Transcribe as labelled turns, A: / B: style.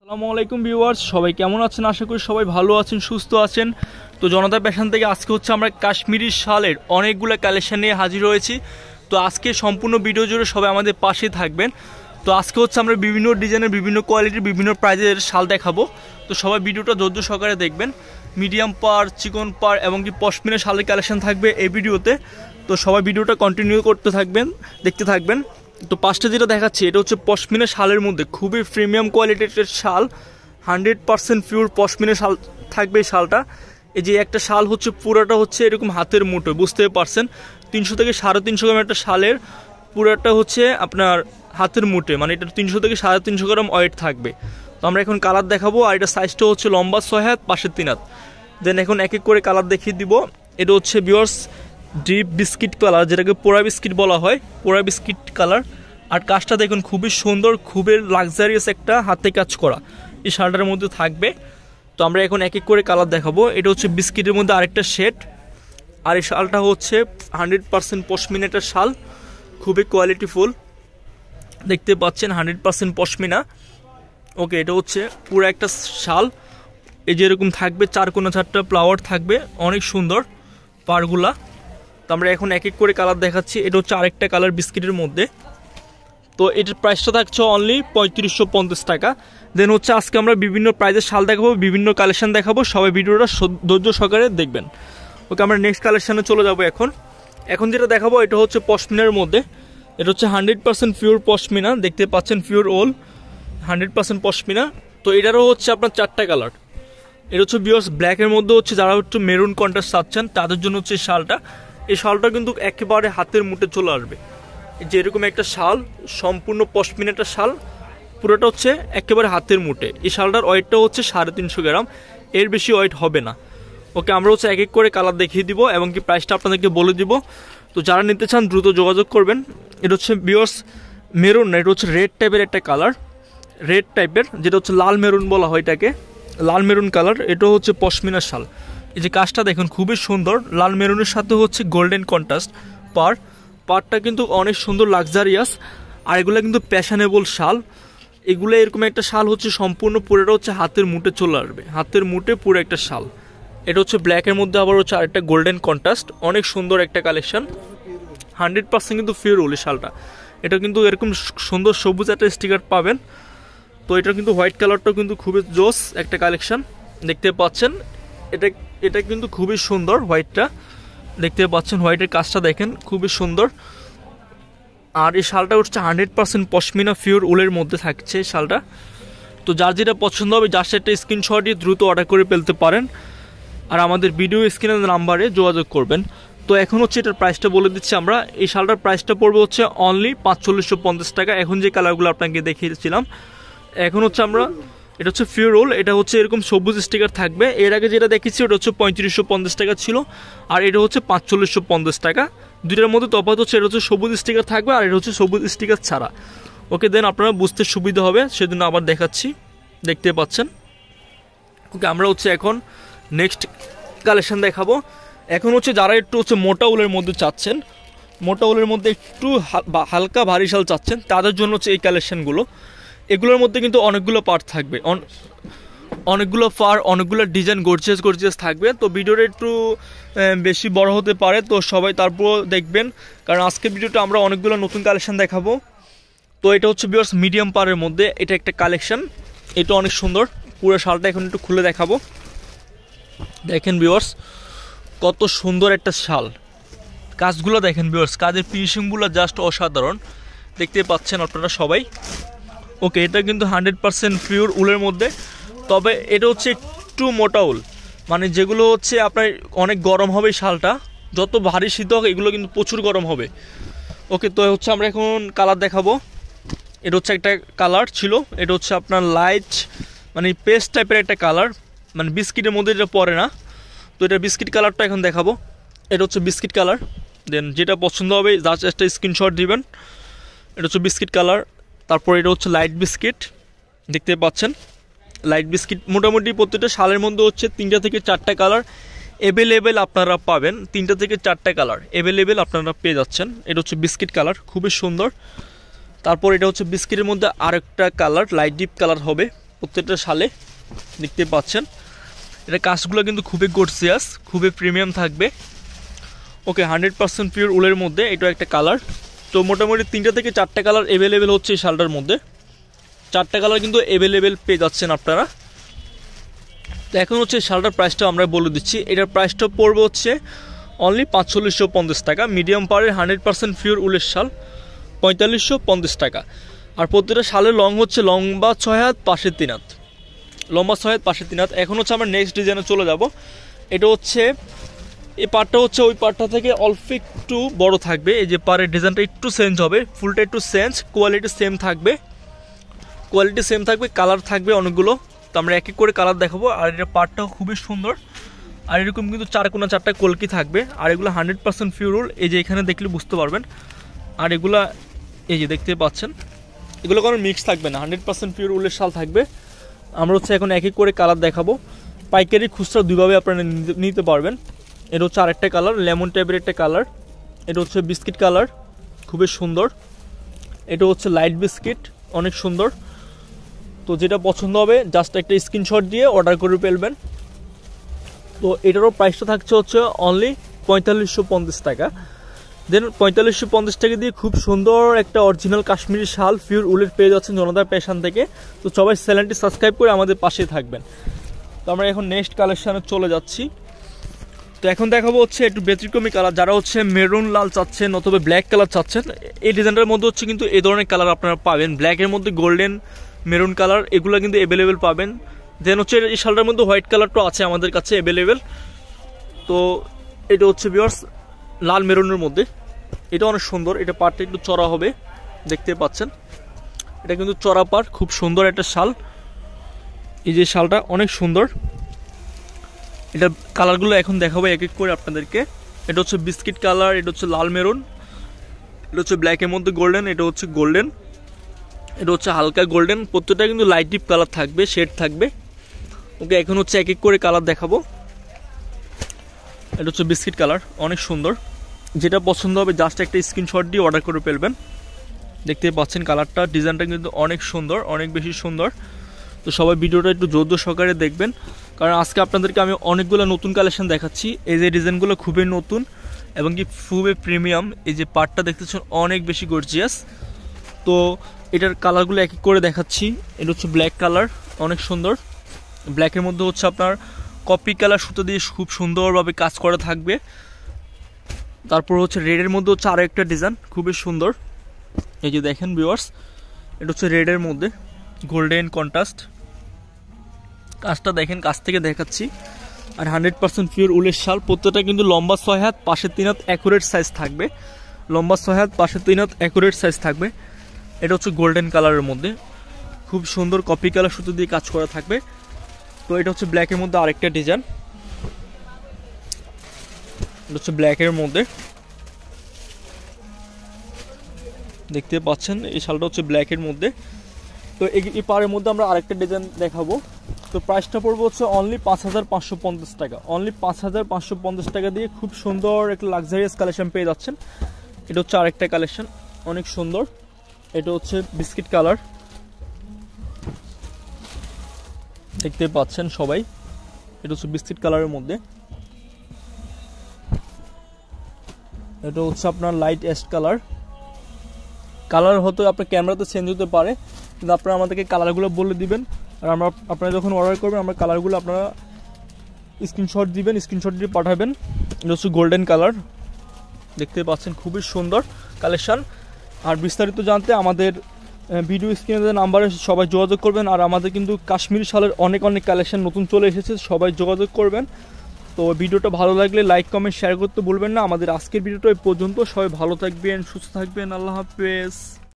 A: আসসালামু আলাইকুম ভিউয়ার্স, সবাই কেমন আছেন? আশা করি সবাই ভালো আছেন, সুস্থ আছেন। তো জনতা ফ্যাশন থেকে আজকে হচ্ছে আমরা কাশ্মীরি শালের অনেকগুলো কালেকশন নিয়ে হাজির হয়েছি। তো আজকে সম্পূর্ণ ভিডিও জুড়ে সবাই আমাদের পাশে থাকবেন। তো আজকে হচ্ছে আমরা বিভিন্ন ডিজাইনের, বিভিন্ন কোয়ালিটির, বিভিন্ন প্রাইজের শাল দেখাবো। তো সবাই ভিডিওটা ধৈর্য সহকারে দেখবেন। মিডিয়াম পার, চিকন পার এবং কি পশমিনা শালের কালেকশন থাকবে এই ভিডিওতে। তো সবাই ভিডিওটা কন্টিনিউ করতে থাকবেন, দেখতে থাকবেন। তো পাঁচটা যেটা দেখাচ্ছি এটা হচ্ছে পশমিনা শালের মধ্যে খুবই প্রিমিয়াম কোয়ালিটির শাল, 100% পিওর পশমিনা শাল থাকবে এই শালটা। এই যে একটা শাল হচ্ছে পুরোটা হচ্ছে এরকম হাতের মুঠো, বুঝতে পারছেন 300 থেকে 350 গ্রাম একটা শালের পুরোটা হচ্ছে আপনার হাতের মুঠে, মানে এটা 300 থেকে 350 গ্রাম ওয়েট থাকবে। তো আমরা এখন কালার দেখাবো। আর এটা সাইজটা হচ্ছে লম্বা 6 হাত, পাশে 3 হাত। দেন এখন এক এক করে কালার দেখিয়ে দিব। এটা হচ্ছে ভিউয়ার্স ডিপ বিস্কিট কালার, যেটাকে পোড়া বিস্কিট বলা হয়, পোড়া বিস্কিট কালার। আর কাজটা দেখুন খুবই সুন্দর, খুবই লাক্সারিয়াস একটা হাতে কাজ করা এই শালটার মধ্যে থাকবে। তো আমরা এখন এক এক করে কালার দেখাবো। এটা হচ্ছে বিস্কিটের মধ্যে আরেকটা শেড। আর এই শালটা হচ্ছে 100% পশমিনা একটা শাল, খুবই কোয়ালিটিফুল, দেখতে পাচ্ছেন 100% পশমিনা। ওকে, এটা হচ্ছে পুরো একটা শাল, এই যে এরকম থাকবে, 4 কোণা 4টা ফ্লাওয়ার থাকবে, অনেক সুন্দর পারগুলা। তো আমরা এখন এক এক করে কালার দেখাচ্ছি। এটা হচ্ছে আরেকটা কালার বিস্কিটের মধ্যে। তো এটার প্রাইসটা থাকছে অনলি 3550 টাকা। দেন হচ্ছে আজকে আমরা বিভিন্ন প্রাইজের শাল দেখাবো, বিভিন্ন কালেকশন দেখাবো, সবাই ভিডিওটা ধৈর্য সহকারে দেখবেন। ওকে, আমরা নেক্সট কালেকশানে চলে যাবো। এখন যেটা দেখাবো এটা হচ্ছে পশমিনার মধ্যে। এটা হচ্ছে 100% পিওর পশমিনা, দেখতে পাচ্ছেন পিওর ওল 100% পশমিনা। তো এটারও হচ্ছে আপনার 4টা কালার। এটা হচ্ছে বিয়স ব্ল্যাকের মধ্যে হচ্ছে, যারা একটু মেরুন কন্ট্রাস্ট চাচ্ছেন তাদের জন্য হচ্ছে এই শালটা। এই শালটা কিন্তু একেবারে হাতের মুঠে চলে আসবে, যে এরকম একটা শাল, সম্পূর্ণ পশমিনা একটা শাল, পুরোটা হচ্ছে একেবারে হাতের মুঠে। এই শালটার ওয়েটটা হচ্ছে 350 গ্রাম, এর বেশি ওয়েট হবে না। ওকে, আমরা হচ্ছে এক এক করে কালার দেখিয়ে দিব এবং কি প্রাইসটা আপনাদেরকে বলে দিব। তো যারা নিতে চান দ্রুত যোগাযোগ করবেন। এটা হচ্ছে বিয়স মেরুন না, এটা হচ্ছে রেড টাইপের একটা কালার, রেড টাইপের, যেটা হচ্ছে লাল মেরুন বলা হয় এটাকে, লাল মেরুন কালার। এটা হচ্ছে পশমিনা শাল। এই যে কাজটা দেখুন খুবই সুন্দর, লাল মেরুনের সাথে হচ্ছে গোল্ডেন কন্ট্রাস্ট পারটা কিন্তু অনেক সুন্দর লাক্সারিয়াস। আর এগুলো কিন্তু প্যাশনেবল শাল। এগুলো এরকম একটা শাল হচ্ছে সম্পূর্ণ পুরোটা হচ্ছে হাতের মুঠে চলে আসবে, হাতের মুঠে পুরো একটা শাল। এটা হচ্ছে ব্ল্যাকের মধ্যে আবার হচ্ছে আরেকটা গোল্ডেন কন্ট্রাস্ট, অনেক সুন্দর একটা কালেকশন, 100% কিন্তু পিওর ওল শালটা। এটা কিন্তু এরকম সুন্দর সবুজ একটা স্টিকার পাবেন। তো এটা কিন্তু হোয়াইট কালারটাও কিন্তু খুবই জোস একটা কালেকশন, দেখতে পাচ্ছেন। এটা কিন্তু খুবই সুন্দর, হোয়াইটটা দেখতে পাচ্ছেন, হোয়াইটের কাজটা দেখেন খুবই সুন্দর। আর এই শালটা হচ্ছে 100% পশমিনা পিওর উলের মধ্যে থাকছে এই শালটা। তো যার যেটা পছন্দ হবে জাস্ট একটা স্ক্রিনশট দিয়ে দ্রুত অর্ডার করে ফেলতে পারেন, আর আমাদের ভিডিও স্ক্রিনের নাম্বারে যোগাযোগ করবেন। তো এখন হচ্ছে এটার প্রাইসটা বলে দিচ্ছি আমরা। এই শালটার প্রাইসটা পড়বে হচ্ছে অনলি 4550 টাকা। এখন যে কালারগুলো আপনাকে দেখিয়েছিলাম, এখন হচ্ছে আমরা, এটা হচ্ছে পিওর ওল, এটা হচ্ছে এরকম সবুজ স্টিকার থাকবে। এর আগে যেটা দেখেছি ওটা হচ্ছে 3550 টাকা ছিল, আর এটা হচ্ছে 4550 টাকা। দুইটার মধ্যে তফাৎ হচ্ছে, এটা হচ্ছে সবুজ স্টিকার থাকবে আর এটা হচ্ছে সবুজ স্টিকার ছাড়া। ওকে, দেন আপনারা বুঝতে সুবিধা হবে সেজন্য আবার দেখাচ্ছি, দেখতে পাচ্ছেন। ওকে, আমরা হচ্ছে এখন নেক্সট কালেকশন দেখাবো। এখন হচ্ছে যারা একটু হচ্ছে মোটা উলের মধ্যে চাচ্ছেন, মোটা উলের মধ্যে একটু হালকা ভারী শাল চাচ্ছেন, তাদের জন্য হচ্ছে এই কালেকশনগুলো। এগুলোর মধ্যে কিন্তু অনেকগুলো পার্ট থাকবে, অনেকগুলো অনেকগুলো ডিজাইন গর্জিয়াস থাকবে। তো ভিডিওটা একটু বেশি বড় হতে পারে, তো সবাই তারপর দেখবেন, কারণ আজকে ভিডিওটা আমরা অনেকগুলো নতুন কালেকশন দেখাবো। তো এটা হচ্ছে ভিউয়ার্স মিডিয়াম পারের মধ্যে এটা একটা কালেকশন, এটা অনেক সুন্দর। পুরো শালটা এখন একটু খুলে দেখাবো, দেখেন ভিউয়ার্স কত সুন্দর একটা শাল। কাজগুলো দেখেন ভিউয়ার্স, কাজের ফিনিশিংগুলো জাস্ট অসাধারণ, দেখতে পাচ্ছেন আপনারা সবাই। ওকে, এটা কিন্তু 100% পিওর উলের মধ্যে, তবে এটা হচ্ছে একটু মোটা উল, মানে যেগুলো হচ্ছে আপনার অনেক গরম হবে শালটা, যত ভারী শীত হোক এগুলো কিন্তু প্রচুর গরম হবে। ওকে, তো হচ্ছে আমরা এখন কালার দেখাবো। এটা হচ্ছে একটা কালার ছিল, এটা হচ্ছে আপনার লাইট মানে পেস্ট টাইপের একটা কালার, মানে বিস্কিটের মধ্যে যেটা পড়ে না। তো এটা বিস্কিট কালারটা এখন দেখাবো। এটা হচ্ছে বিস্কিট কালার। দেন যেটা পছন্দ হবে জাস্ট একটা স্ক্রিনশট দিবেন। এটা হচ্ছে বিস্কিট কালার। তারপর এটা হচ্ছে লাইট বিস্কিট, দেখতে পাচ্ছেন লাইট বিস্কিট। মোটামুটি প্রত্যেকটা শালের মধ্যে হচ্ছে 3টা থেকে 4টা কালার অ্যাভেলেবেল আপনারা পাবেন, 3টা থেকে 4টা কালার অ্যাভেলেবেল আপনারা পেয়ে যাচ্ছেন। এটা হচ্ছে বিস্কিট কালার, খুবই সুন্দর। তারপর এটা হচ্ছে বিস্কিটের মধ্যে আরেকটা কালার, লাইট ডিপ কালার হবে, প্রত্যেকটা শালে দেখতে পাচ্ছেন। এটা কাজগুলো কিন্তু খুবই গর্জিয়াস, খুবই প্রিমিয়াম থাকবে। ওকে, 100% পিওর উলের মধ্যে এটা একটা কালার। তো মোটামুটি 3টা থেকে 4টা কালার অ্যাভেলেবেল হচ্ছে এই শালটার মধ্যে। 4টা কালার কিন্তু অ্যাভেলেবেল পেয়ে যাচ্ছেন আপনারা। তো এখন হচ্ছে শালটার প্রাইসটা আমরা বলে দিচ্ছি। এটার প্রাইসটা পড়বে হচ্ছে অনলি 4550 টাকা। মিডিয়াম পাড়ের 100% পিওর উলের শাল 4550 টাকা। আর প্রত্যেকটা শালের লং হচ্ছে লম্বা 6 হাত পাশে 3 হাত, লম্বা 6 হাত পাশে 3 হাত। এখন হচ্ছে আমরা নেক্সট ডিজাইনে চলে যাব। এটা হচ্ছে এই পার্টটা হচ্ছে ওই পার্টটা থেকে অল্প একটু বড় থাকবে। এই যে পাড়ের ডিজাইনটা একটু চেঞ্জ হবে, ফুলটা একটু চেঞ্জ, কোয়ালিটি সেম থাকবে, কালার থাকবে অনেকগুলো। তো আমরা এক এক করে কালার দেখাবো। আর এটা পার্টটাও খুবই সুন্দর। আর এরকম কিন্তু 4 কোণা 4টা কলকি থাকবে। আর এগুলো 100% পিওর উল, এই যে এখানে দেখলে বুঝতে পারবেন। আর এগুলা এই যে দেখতে পাচ্ছেন, এগুলো কোনো মিক্স থাকবে না, 100% পিওর উলের শাল থাকবে। আমরা হচ্ছে এখন এক এক করে কালার দেখাবো। পাইকারি খুচরা দুইভাবে আপনারা নিতে পারবেন। এটা হচ্ছে আরেকটা কালার, লেমন টাইপের একটা কালার। এটা হচ্ছে বিস্কিট কালার, খুবই সুন্দর। এটা হচ্ছে লাইট বিস্কিট, অনেক সুন্দর। তো যেটা পছন্দ হবে জাস্ট একটা স্ক্রিনশট দিয়ে অর্ডার করে ফেলবেন। তো এটারও প্রাইসটা থাকছে হচ্ছে অনলি 4550 টাকা। দেন 4550 টাকা দিয়ে খুব সুন্দর একটা অরিজিনাল কাশ্মীরি শাল পিওর উলের পেয়ে যাচ্ছেন জনতা ফ্যাশন থেকে। তো সবাই চ্যানেলটি সাবস্ক্রাইব করে আমাদের পাশে থাকবেন। তো আমরা এখন নেক্সট কালেকশানে চলে যাচ্ছি। তো এখন দেখাবো হচ্ছে একটু ব্যতিক্রমী কালার। যারা হচ্ছে মেরুন লাল চাচ্ছেন অথবা ব্ল্যাক কালার চাচ্ছেন, এই ডিজাইনটার মধ্যে হচ্ছে কিন্তু এই ধরনের কালার আপনারা পাবেন। ব্ল্যাকের মধ্যে গোল্ডেন, মেরুন কালার, এগুলো কিন্তু অ্যাভেলেবেল পাবেন। দেন হচ্ছে এই শালটার মধ্যে হোয়াইট কালারটাও আছে আমাদের কাছে অ্যাভেলেবেল। তো এটা হচ্ছে ভিউয়ার্স লাল মেরুনের মধ্যে, এটা অনেক সুন্দর। এটা পাড়টা একটু চড়া হবে, দেখতে পাচ্ছেন। এটা কিন্তু চড়া পাড়, খুব সুন্দর একটা শাল। এই যে শালটা অনেক সুন্দর। এটা কালারগুলো এখন দেখাবো এক এক করে আপনাদেরকে। এটা হচ্ছে বিস্কিট কালার, এটা হচ্ছে লাল মেরুন, এটা হচ্ছে ব্ল্যাকের মধ্যে গোল্ডেন, এটা হচ্ছে গোল্ডেন, এটা হচ্ছে হালকা গোল্ডেন। প্রত্যেকটা কিন্তু লাইট ডিপ কালার থাকবে, শেড থাকবে। ওকে, এখন হচ্ছে এক এক করে কালার দেখাবো। এটা হচ্ছে বিস্কিট কালার, অনেক সুন্দর। যেটা পছন্দ হবে জাস্ট একটা স্ক্রিনশট দিয়ে অর্ডার করে ফেলবেন। দেখতে পাচ্ছেন কালারটা, ডিজাইনটা কিন্তু অনেক সুন্দর, অনেক বেশি সুন্দর। তো সবাই ভিডিওটা একটু ধৈর্য সহকারে দেখবেন, কারণ আজকে আপনাদেরকে আমি অনেকগুলো নতুন কালেকশন দেখাচ্ছি। এই যে ডিজাইনগুলো খুবই নতুন এবং কি খুবই প্রিমিয়াম। এই যে পার্টটা দেখতেছেন অনেক বেশি গর্জিয়াস। তো এটার কালারগুলো এক এক করে দেখাচ্ছি। এটা হচ্ছে ব্ল্যাক কালার, অনেক সুন্দর। ব্ল্যাকের মধ্যে হচ্ছে আপনার কপি কালার সুতো দিয়ে খুব সুন্দরভাবে কাজ করা থাকবে। তারপর হচ্ছে রেডের মধ্যে হচ্ছে আরও একটা ডিজাইন, খুবই সুন্দর। এই যে দেখেন ভিউয়ার্স, এটা হচ্ছে রেডের মধ্যে গোল্ডেন কন্ট্রাস্ট। কাজটা দেখেন, কাছ থেকে দেখাচ্ছি। আর 100% পিওর উলের শাল। প্রত্যেকটা কিন্তু লম্বা 6 হাত পাশে 3 হাত অ্যাকুরেট সাইজ থাকবে, লম্বা 6 হাত পাশে 3 হাত অ্যাকুরেট সাইজ থাকবে। এটা হচ্ছে গোল্ডেন কালারের মধ্যে, খুব সুন্দর কপি কালার সুতো দিয়ে কাজ করা থাকবে। তো এটা হচ্ছে ব্ল্যাকের মধ্যে আরেকটা ডিজাইন, এটা হচ্ছে ব্ল্যাকের মধ্যে, দেখতে পাচ্ছেন। এই শালটা হচ্ছে ব্ল্যাকের মধ্যে। তো এই পাড়ের মধ্যে আমরা আরেকটা ডিজাইন দেখাবো। তো প্রাইসটা পড়বে হচ্ছে অনলি 5550 টাকা। অনলি 5550 টাকা দিয়ে খুব সুন্দর একটা লাক্সারিয়াস কালেকশন পেয়ে যাচ্ছেন। এটা হচ্ছে আরেকটা কালেকশন, অনেক সুন্দর। এটা হচ্ছে বিস্কিট কালার, দেখতে পাচ্ছেন সবাই। এটা হচ্ছে বিস্কিট কালারের মধ্যে। এটা হচ্ছে আপনার লাইট অ্যাশ কালার। কালার হয়তো আপনার ক্যামেরাতে চেঞ্জ হতে পারে, কিন্তু আপনারা আমাদেরকে কালারগুলো বলে দিবেন। আর আপনারা যখন অর্ডার করবেন আমরা কালারগুলো আপনারা স্ক্রিনশট দিবেন, স্ক্রিনশট দিয়ে পাঠাবেন। এটা হচ্ছে গোল্ডেন কালার, দেখতে পাচ্ছেন, খুবই সুন্দর কালেকশান। আর বিস্তারিত জানতে আমাদের ভিডিও স্ক্রিনে নাম্বারে সবাই যোগাযোগ করবেন। আর আমাদের কিন্তু কাশ্মীরি শালের অনেক অনেক কালেকশান নতুন চলে এসেছে, সবাই যোগাযোগ করবেন। তো ভিডিওটা ভালো লাগলে লাইক কমেন্ট শেয়ার করতে ভুলবেন না। আমাদের আজকের ভিডিওটা এই পর্যন্ত। সবাই ভালো থাকবেন, সুস্থ থাকবেন, আল্লাহ হাফেজ।